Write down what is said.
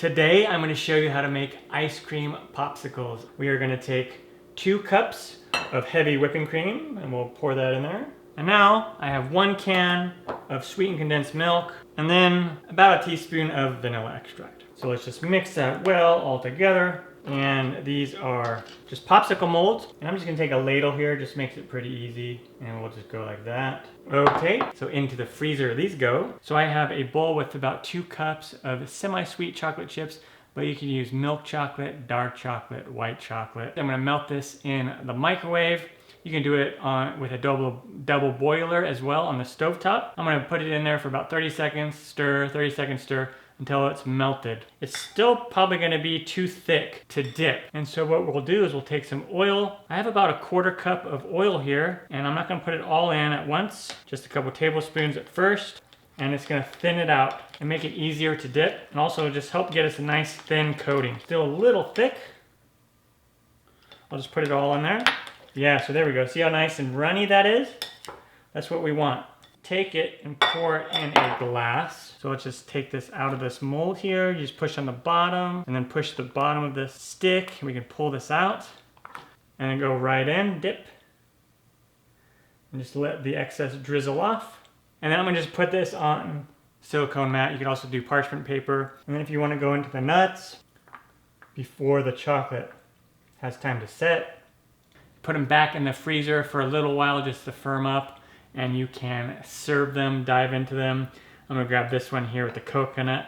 Today I'm going to show you how to make ice cream popsicles. We are going to take 2 cups of heavy whipping cream and we'll pour that in there. And now I have 1 can of sweetened condensed milk and then about a teaspoon of vanilla extract. So let's just mix that well all together. And these are just popsicle molds. And I'm just gonna take a ladle here, just makes it pretty easy. And we'll just go like that. Okay, so into the freezer these go. So I have a bowl with about 2 cups of semi-sweet chocolate chips, but you can use milk chocolate, dark chocolate, white chocolate. I'm gonna melt this in the microwave. You can do it with a double boiler as well on the stovetop. I'm gonna put it in there for about 30 seconds, stir, 30 seconds, stir, until it's melted. It's still probably gonna be too thick to dip. And so what we'll do is we'll take some oil. I have about a 1/4 cup of oil here, and I'm not gonna put it all in at once, just a couple tablespoons at first, and it's gonna thin it out and make it easier to dip, and also just help get us a nice thin coating. Still a little thick. I'll just put it all in there. Yeah, so there we go. See how nice and runny that is? That's what we want. Take it and pour it in a glass. So let's just take this out of this mold here. You just push on the bottom and then push the bottom of this stick. We can pull this out and then go right in, dip. And just let the excess drizzle off. And then I'm gonna just put this on silicone mat. You can also do parchment paper. And then if you wanna go into the nuts before the chocolate has time to set, put them back in the freezer for a little while just to firm up, and you can serve them, dive into them. I'm gonna grab this one here with the coconut.